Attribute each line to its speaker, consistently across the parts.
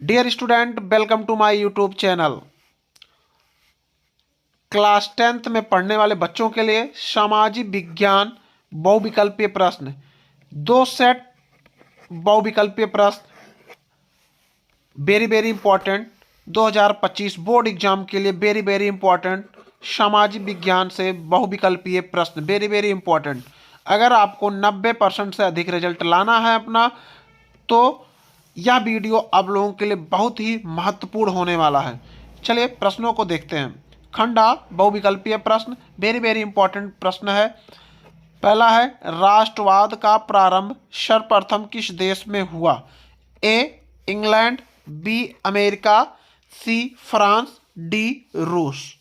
Speaker 1: Dear student, welcome to my YouTube channel. Class 10th में पढ़ने वाले बच्चों के लिए सामाजिक विज्ञान बहुविकल्पीय प्रश्न, दो सेट बहुविकल्पीय प्रश्न very very important 2025 board exam के लिए वेरी वेरी इंपॉर्टेंट। सामाजिक विज्ञान से बहुविकल्पीय प्रश्न वेरी वेरी इंपॉर्टेंट। अगर आपको 90% से अधिक रिजल्ट लाना है अपना, तो यह वीडियो आप लोगों के लिए बहुत ही महत्वपूर्ण होने वाला है। चलिए प्रश्नों को देखते हैं। खंडा बहुविकल्पीय प्रश्न वेरी वेरी इंपॉर्टेंट प्रश्न है। पहला है, राष्ट्रवाद का प्रारंभ सर्वप्रथम किस देश में हुआ? A England, B America, C France, D रूस।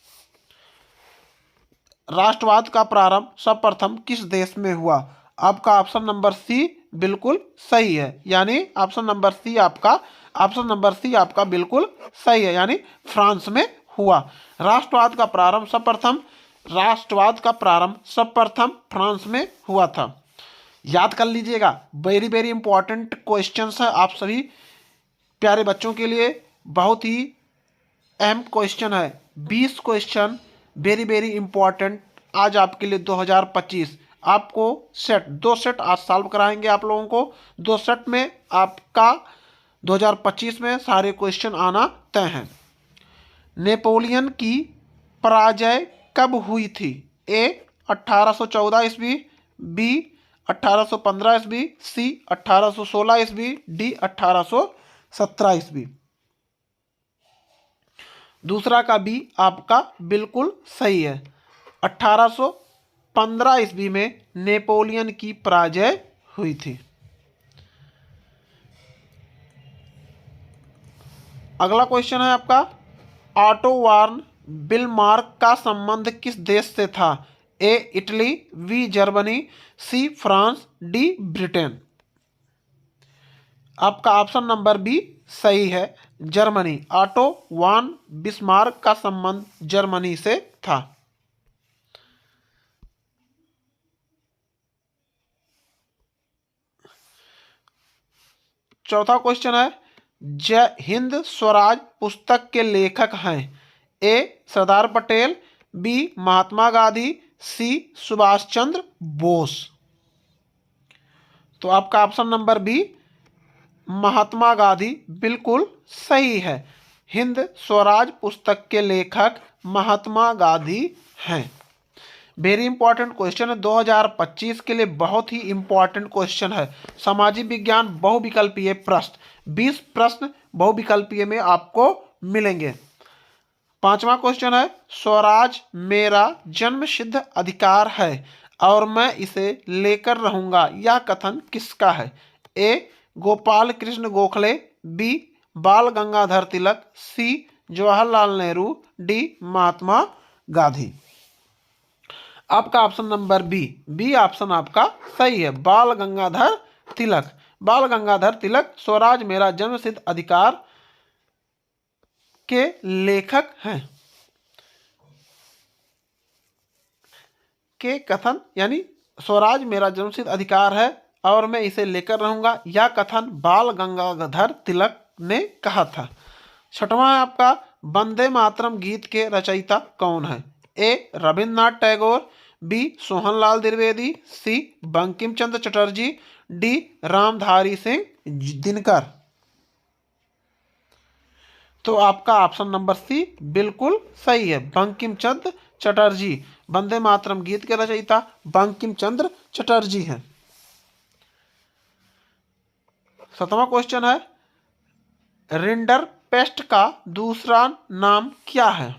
Speaker 1: राष्ट्रवाद का प्रारंभ सर्वप्रथम किस देश में हुआ? आपका ऑप्शन नंबर सी बिल्कुल सही है, यानी ऑप्शन नंबर सी आपका बिल्कुल सही है, यानी फ्रांस में हुआ। राष्ट्रवाद का प्रारंभ सर्वप्रथम फ्रांस में हुआ था। याद कर लीजिएगा, वेरी वेरी इंपॉर्टेंट क्वेश्चंस है आप सभी प्यारे बच्चों के लिए। बहुत ही अहम क्वेश्चन है, 20 क्वेश्चन वेरी वेरी इंपॉर्टेंट आज आपके लिए 2025। आपको दो सेट आज सॉल्व कराएंगे आप लोगों को। दो सेट में आपका 2025 में सारे क्वेश्चन आना तय हैं। नेपोलियन की पराजय कब हुई थी? ए 1814 ईस्वी, बी 1815 ईस्वी, सी 1816 ईस्वी, डी 1817 ईस्वी। दूसरा का बी आपका बिल्कुल सही है, 1815 ईस्वी में नेपोलियन की पराजय हुई थी। अगला क्वेश्चन है आपका, ऑटो वॉन बिस्मार्क का संबंध किस देश से था? A Italy, B Germany, C France, D Britain. आपका ऑप्शन नंबर बी सही है, जर्मनी। ऑटो वॉन बिस्मार्क का संबंध जर्मनी से था। चौथा क्वेश्चन है, जय हिंद स्वराज पुस्तक के लेखक हैं? ए सरदार पटेल, बी महात्मा गांधी, सी सुभाष चंद्र बोस। तो आपका option number B Mahatma Gandhi बिल्कुल सही है। हिंद स्वराज पुस्तक के लेखक महात्मा गांधी हैं। वेरी इंपॉर्टेंट क्वेश्चन है 2025 के लिए, बहुत ही इंपॉर्टेंट क्वेश्चन है। सामाजिक विज्ञान बहुविकल्पीय प्रश्न 20 प्रश्न बहुविकल्पीय में आपको मिलेंगे। पांचवा क्वेश्चन है, स्वराज मेरा जन्मसिद्ध अधिकार है और मैं इसे लेकर रहूंगा, यह कथन किसका है? ए गोपाल कृष्ण गोखले, बी बाल गंगाधर तिलक, सी जवाहरलाल नेहरू, डी महात्मा गांधी। आपका ऑप्शन नंबर बी ऑप्शन आपका सही है, बाल गंगाधर तिलक। बाल गंगाधर तिलक स्वराज मेरा जन्मसिद्ध अधिकार के लेखक हैं। के कथन यानी स्वराज मेरा जन्मसिद्ध अधिकार है और मैं इसे लेकर रहूंगा, यह कथन बाल गंगाधर तिलक ने कहा था। छठवां है आपका, वंदे मातरम गीत के रचयिता कौन है? ए रविन्द्रनाथ टैगोर, बी सोहनलाल द्विवेदी, सी बंकिम चंद्र चटर्जी, डी रामधारी सिंह दिनकर। तो आपका ऑप्शन नंबर सी बिल्कुल सही है, बंकिम चंद्र चटर्जी। वंदे मातरम गीत के रचयिता बंकिम चंद्र चटर्जी हैं। सातवां क्वेश्चन है, रिंडरपेस्ट का दूसरा नाम क्या है?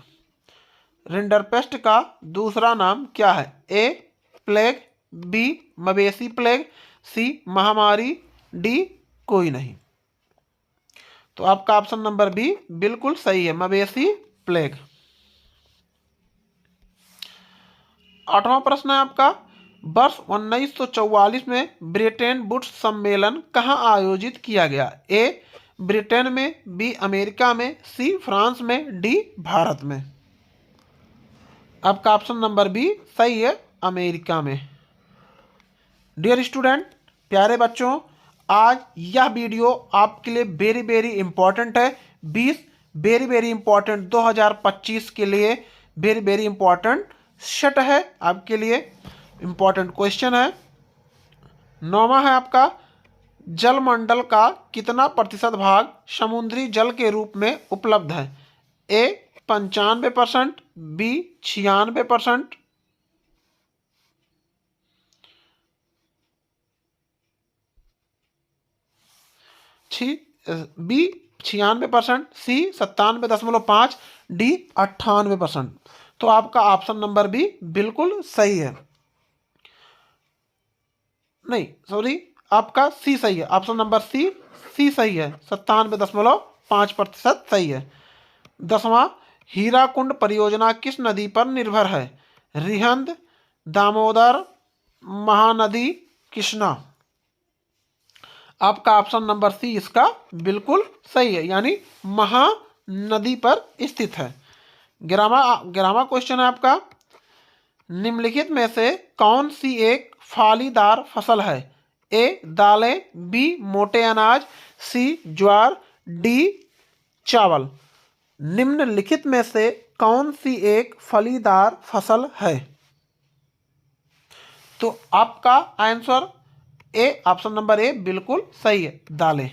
Speaker 1: रिंडरपेस्ट का दूसरा नाम क्या है? ए प्लेग, बी मवेशी प्लेग, सी महामारी, डी कोई नहीं। तो आपका ऑप्शन नंबर बी बिल्कुल सही है, मवेशी प्लेग। आठवां प्रश्न है आपका, वर्ष 1944 में ब्रिटेन वुड्स सम्मेलन कहाँ आयोजित किया गया? ए ब्रिटेन में, बी अमेरिका में, सी फ्रांस में, डी भारत में। आपका ऑप्शन नंबर बी सही है, अमेरिका में। डियर स्टूडेंट, प्यारे बच्चों, आज यह वीडियो आपके लिए वेरी वेरी इंपॉर्टेंट है। 20 वेरी वेरी इंपॉर्टेंट 2025 के लिए वेरी वेरी इंपॉर्टेंट सेट है, आपके लिए इंपॉर्टेंट क्वेश्चन है। 9वां है आपका, जलमंडल का कितना प्रतिशत भाग समुद्री जल के रूप में उपलब्ध है? ए 95%, बी 96%, बी 96%, सी 97.5, डी 98%। तो आपका ऑप्शन नंबर बी बिल्कुल सही है। नहीं सॉरी, आपका सी सही है, ऑप्शन नंबर सी सही है, 97.5% सही है। 10वां, हीराकुंड परियोजना किस नदी पर निर्भर है? रिहंद, दामोदर, महानदी, कृष्णा। आपका ऑप्शन नंबर सी इसका बिल्कुल सही है, यानी महानदी पर स्थित है। 11वां क्वेश्चन है आपका, निम्नलिखित में से कौन सी एक फलीदार फसल है? ए दालें, बी मोटे अनाज, सी ज्वार, डी चावल। निम्नलिखित में से कौन सी एक फलीदार फसल है? तो आपका आंसर ए, ऑप्शन नंबर ए बिल्कुल सही है, दालें।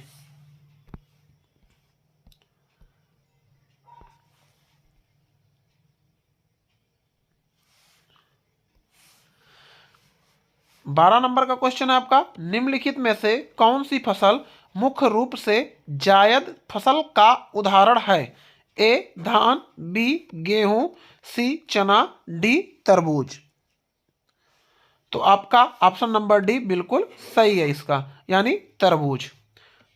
Speaker 1: बारह नंबर का क्वेश्चन है आपका, निम्नलिखित में से कौन सी फसल मुख्य रूप से जायद फसल का उदाहरण है? ए धान, बी गेहूं, सी चना, डी तरबूज। तो आपका ऑप्शन नंबर डी बिल्कुल सही है इसका, यानी तरबूज।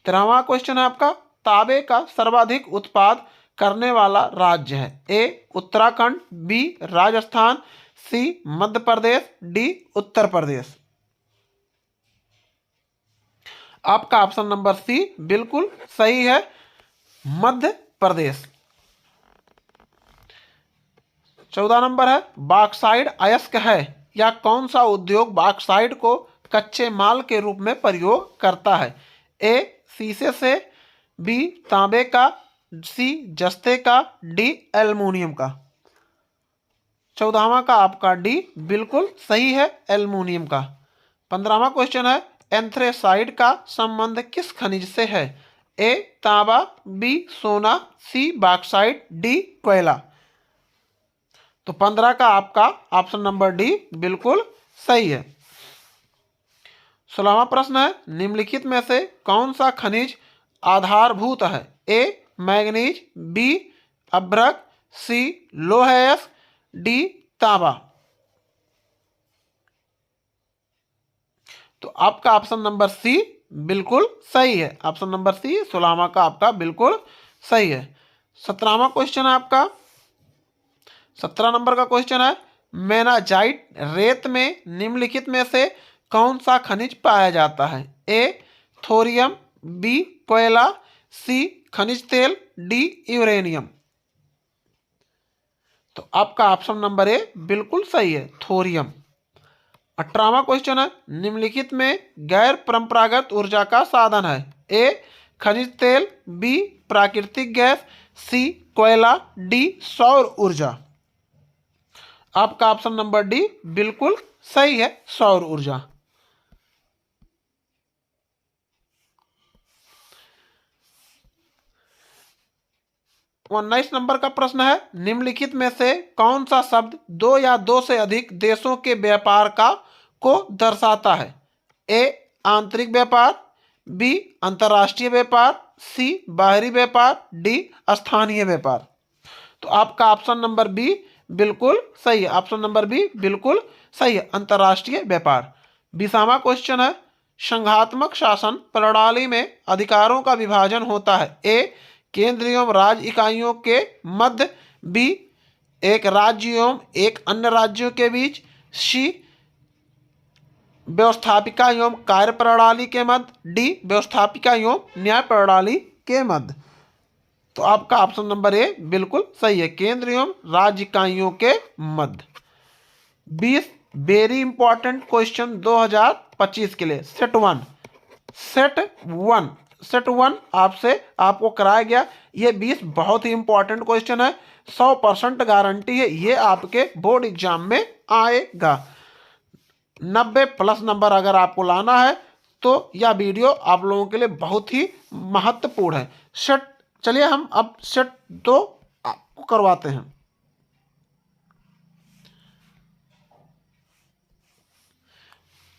Speaker 1: 13वां क्वेश्चन है आपका, तांबे का सर्वाधिक उत्पाद करने वाला राज्य है? ए उत्तराखंड, बी राजस्थान, सी मध्य प्रदेश, डी उत्तर प्रदेश। आपका ऑप्शन नंबर सी बिल्कुल सही है, मध्य प्रदेश। 14 नंबर है, बॉक्साइट अयस्क है या कौन सा उद्योग बॉक्साइट को कच्चे माल के रूप में प्रयोग करता है? ए शीशे से, बी तांबे का, सी जस्ते का, डी एल्युमिनियम का। 14वां का आपका डी बिल्कुल सही है, एल्युमिनियम का। 15वां क्वेश्चन है, एंथ्रेसाइड का संबंध किस खनिज से है? ए तांबा, बी सोना, सी बॉक्साइट, डी कोयला। तो 15 का आपका ऑप्शन नंबर डी बिल्कुल सही है। 16वां प्रश्न है, निम्नलिखित में से कौन सा खनिज आधारभूत है? ए मैग्नीज, बी अभ्रक, सी लोहेयस, डी तांबा। तो आपका ऑप्शन नंबर सी बिल्कुल सही है, ऑप्शन नंबर सी 16वां का आपका बिल्कुल सही है। 17वां क्वेश्चन है आपका, 17 नंबर का क्वेश्चन है, मेनाजाइट रेत में निम्नलिखित में से कौन सा खनिज पाया जाता है? ए थोरियम, बी कोयला, सी खनिज तेल, डी यूरेनियम। तो आपका ऑप्शन नंबर ए बिल्कुल सही है, थोरियम। 18वां क्वेश्चन है, निम्नलिखित में गैर परंपरागत ऊर्जा का साधन है? ए खनिज तेल, बी प्राकृतिक गैस, सी कोयला, डी सौर ऊर्जा। आपका ऑप्शन नंबर डी बिल्कुल सही है, सौर ऊर्जा। 19 नंबर का प्रश्न है, निम्नलिखित में से कौन सा शब्द दो या दो से अधिक देशों के व्यापार को दर्शाता है? ए आंतरिक व्यापार, बी अंतर्राष्ट्रीय व्यापार, सी बाहरी व्यापार, डी स्थानीय व्यापार। तो आपका ऑप्शन नंबर बी बिल्कुल सही है, ऑप्शन नंबर बी बिल्कुल सही है, अंतर्राष्ट्रीय व्यापार। 20वां क्वेश्चन है, संघात्मक शासन प्रणाली में अधिकारों का विभाजन होता है? ए केंद्रीय एवं राज्य इकाइयों के मध्य, बी एक राज्य एवं एक अन्य राज्यों के बीच, सी व्यवस्थापिका एवं कार्य प्रणाली के मध्य, डी व्यवस्थापिका एवं न्याय प्रणाली के मध्य। तो आपका ऑप्शन नंबर ए बिल्कुल सही है, केंद्र एवं राज्य इकाइयों के मध्य। 20 वेरी इंपॉर्टेंट क्वेश्चन 2025 के लिए सेट 1। सेट 1 आपसे आपको कराया गया। ये 20 बहुत ही इंपॉर्टेंट क्वेश्चन है, 100% गारंटी है ये आपके बोर्ड एग्जाम में आएगा। 90+ नंबर अगर आपको लाना है तो यह वीडियो आप लोगों के लिए बहुत ही महत्वपूर्ण है। चलिए हम अब सेट 2 आपको करवाते हैं।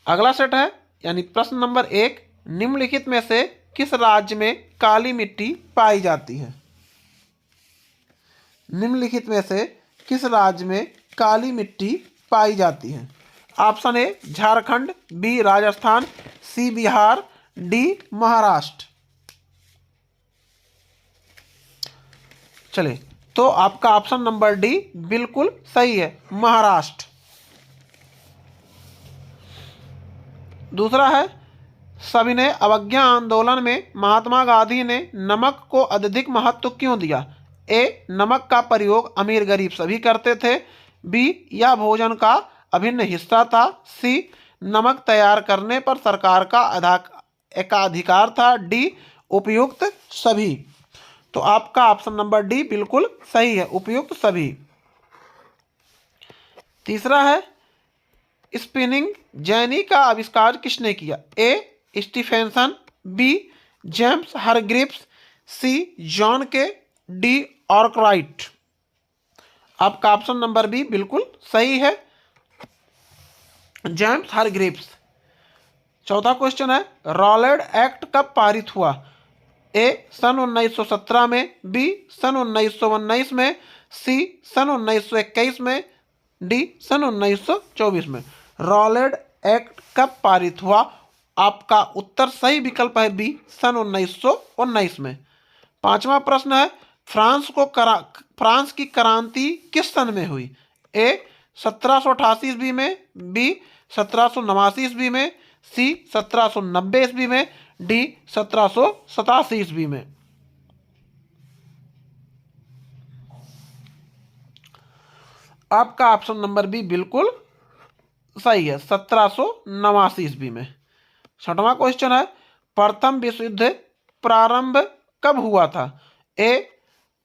Speaker 1: अगला सेट है यानी प्रश्न नंबर 1, निम्नलिखित में से किस राज्य में काली मिट्टी पाई जाती है? निम्नलिखित में से किस राज्य में काली मिट्टी पाई जाती है? Option A Jharkhand, B Rajasthan, C Bihar, D Maharashtra. चलिए तो आपका ऑप्शन नंबर डी बिल्कुल सही है, महाराष्ट्र। दूसरा है, सविनय अवज्ञा आंदोलन में महात्मा गांधी ने नमक को अत्यधिक महत्व क्यों दिया? ए नमक का प्रयोग अमीर गरीब सभी करते थे, बी यह भोजन का अभिन्न हिस्सा था, सी नमक तैयार करने पर सरकार का एकाधिकार था, डी उपयुक्त सभी। तो आपका ऑप्शन नंबर डी बिल्कुल सही है, उपयुक्त सभी। तीसरा है, स्पिनिंग जेनी का आविष्कार किसने किया? ए स्टीफेंसन, बी जेम्स हरग्रीव्स, सी जॉन के, डी आर्कराइट। आपका ऑप्शन नंबर बी बिल्कुल सही है, जेम्स हरग्रीव्स। चौथा क्वेश्चन है, रॉलेड एक्ट कब पारित हुआ? ए सन 1917 में, बी सन 1919 में, सी सन 1921 में, डी सन 1924 में। रॉलेड एक्ट कब पारित हुआ? आपका उत्तर सही विकल्प है बी, सन 1919 में। पांचवा प्रश्न है, फ्रांस की क्रांति किस सन में हुई? ए 1788 ईस्वी में, बी 1789 ईस्वी में, सी 1790 ईस्वी में, डी 1787 ईस्वी में। आपका ऑप्शन नंबर बी बिल्कुल सही है, 1789 ईस्वी में। छठवां क्वेश्चन है, प्रथम विश्व युद्ध प्रारंभ कब हुआ था? ए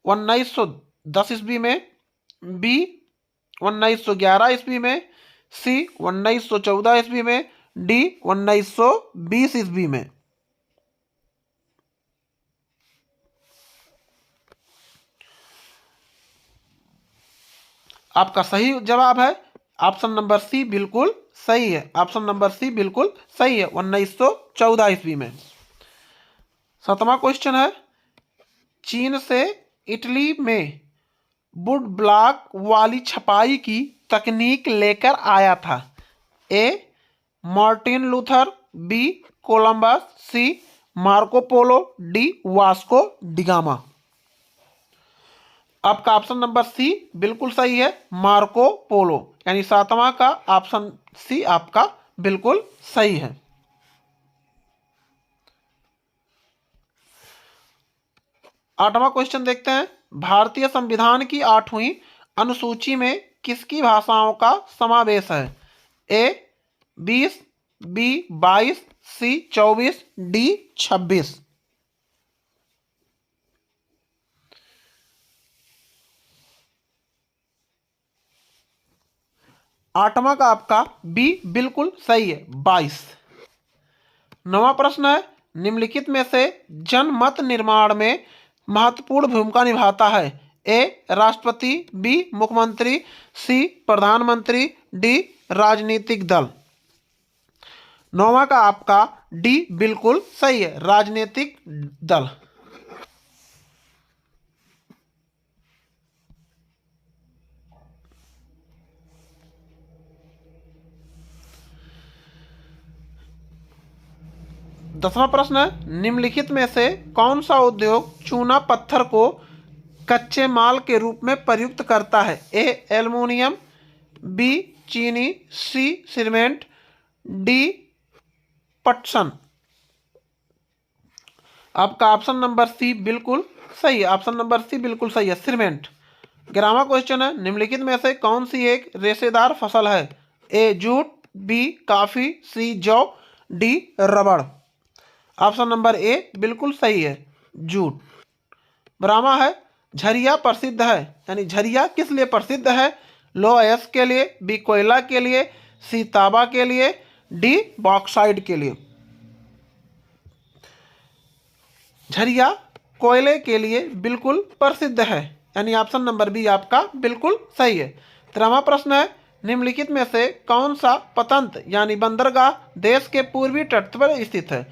Speaker 1: 1910 ईस्वी में, बी 1911 ईस्वी में, सी 1914 ईस्वी में, डी 1920 ईस्वी में। आपका सही जवाब है ऑप्शन नंबर सी बिल्कुल सही है, ऑप्शन नंबर सी बिल्कुल सही है, 1914 ईस्वी में। सातवां क्वेश्चन है, चीन से इटली में वुड ब्लॉक वाली छपाई की तकनीक लेकर आया था? A Martin Luther, B Columbus, C Marco Polo, D Vasco da Gama. आपका ऑप्शन नंबर सी बिल्कुल सही है, मार्को पोलो, यानी सातवां का ऑप्शन सी आपका बिल्कुल सही है। आठवां क्वेश्चन देखते हैं, भारतीय संविधान की 8वीं अनुसूची में किसकी भाषाओं का समावेश है? ए 20, बी 22, सी 24, डी 26। आठवां का आपका बी बिल्कुल सही है, 22। नवा प्रश्न है, निम्नलिखित में से जनमत निर्माण में महत्वपूर्ण भूमिका निभाता है? ए राष्ट्रपति, बी मुख्यमंत्री, सी प्रधानमंत्री, डी राजनीतिक दल। नौवां का आपका डी बिल्कुल सही है, राजनीतिक दल। दसवां प्रश्न है, निम्नलिखित में से कौन सा उद्योग चूना पत्थर को कच्चे माल के रूप में प्रयुक्त करता है? ए एल्युमिनियम, बी चीनी, सी सीमेंट, डी पटसन। आपका ऑप्शन नंबर सी बिल्कुल सही है, ऑप्शन नंबर सी बिल्कुल सही है, सीमेंट। 11वां क्वेश्चन है, निम्नलिखित में से कौन सी एक रेशेदार फसल है? ए जूट, बी कॉफी, सी जौ, डी रबड़। ऑप्शन नंबर ए बिल्कुल सही है, जूट। ब्राह्मा है, झरिया प्रसिद्ध है, यानी झरिया किस लिए प्रसिद्ध है? लो अयस्क के लिए, बी कोयला के लिए, सी तांबा के लिए, डी बॉक्साइट के लिए। झरिया कोयले के लिए बिल्कुल प्रसिद्ध है, यानी ऑप्शन नंबर बी आपका बिल्कुल सही है। 13वां प्रश्न है, निम्नलिखित में से कौन सा पतंत यानी बंदरगाह देश के पूर्वी तट पर स्थित है?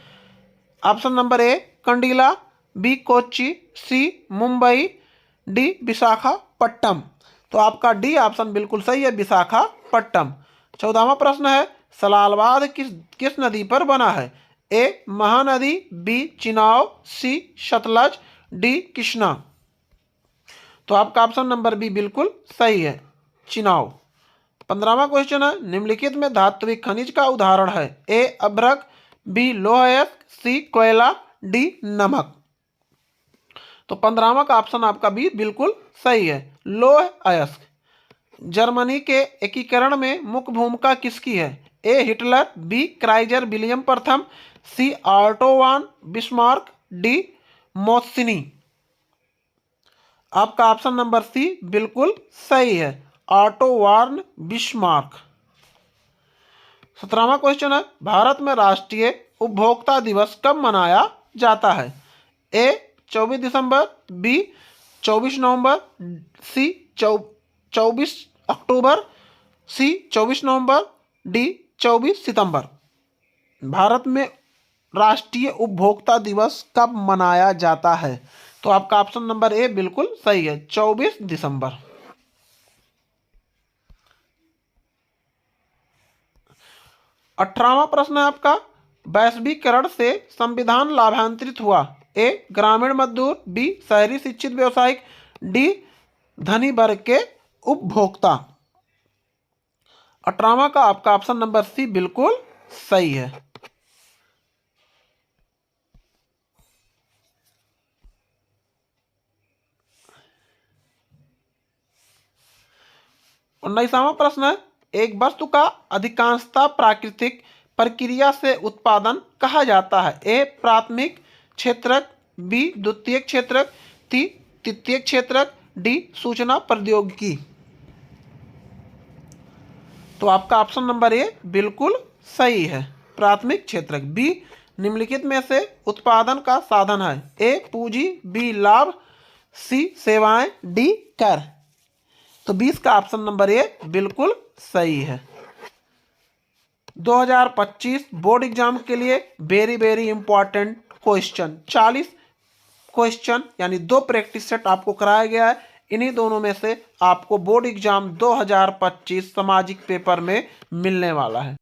Speaker 1: Option number A Kandla, B Kochi, C Mumbai, D Visakhapatnam. तो आपका डी ऑप्शन बिल्कुल सही है, विशाखापट्टनम। 14वां प्रश्न है, सलालबाद किस नदी पर बना है? ए महानदी, बी चिनाब, सी सतलज, डी कृष्णा। तो आपका ऑप्शन नंबर बी बिल्कुल सही है, चिनाब। 15वां क्वेश्चन है, निम्नलिखित में धात्विक खनिज का उदाहरण है? ए अभ्रक, बी लौह अयस्क, सी कोयला, डी नमक। तो 15वां का ऑप्शन आपका बी बिल्कुल सही है, लौह अयस्क। जर्मनी के एकीकरण में मुख्य भूमिका किसकी है? ए हिटलर, बी क्राइजर विलियम प्रथम, सी ऑटो वान बिस्मार्क, डी मोत्सिनी। आपका ऑप्शन नंबर सी बिल्कुल सही है, ऑटो वान बिस्मार्क। 17वां क्वेश्चन है, भारत में राष्ट्रीय उपभोक्ता दिवस कब मनाया जाता है? ए 24 दिसंबर, बी 24 नवंबर, सी 24 अक्टूबर, सी 24 नवंबर, डी 24 सितंबर। भारत में राष्ट्रीय उपभोक्ता दिवस कब मनाया जाता है? तो आपका ऑप्शन नंबर ए बिल्कुल सही है, 24 दिसंबर। 18वां प्रश्न है आपका, वैश्वीकरण से संविधान लाभांतरित हुआ? ए ग्रामीण मजदूर, बी शहरी शिक्षित व्यवसायिक, डी धनी वर्ग के उपभोक्ता। 18वां का आपका ऑप्शन नंबर सी बिल्कुल सही है। उन्नीसवां प्रश्न है, एक वस्तु का अधिकांशतः प्राकृतिक प्रक्रिया से उत्पादन कहा जाता है? ए प्राथमिक क्षेत्रक, बी द्वितीयक क्षेत्रक, सी तृतीयक क्षेत्रक, डी सूचना प्रौद्योगिकी। तो आपका ऑप्शन नंबर ए बिल्कुल सही है, प्राथमिक क्षेत्रक। बी निम्नलिखित में से उत्पादन का साधन है? ए पूंजी, बी लाभ, सी सेवाएं, डी कर। तो 20 का ऑप्शन नंबर ए बिल्कुल सही है। 2025 बोर्ड एग्जाम के लिए very very important question 40 question यानी 2 प्रैक्टिस सेट आपको कराया गया है। इन्हीं दोनों में से आपको बोर्ड एग्जाम 2025 सामाजिक पेपर में मिलने वाला है।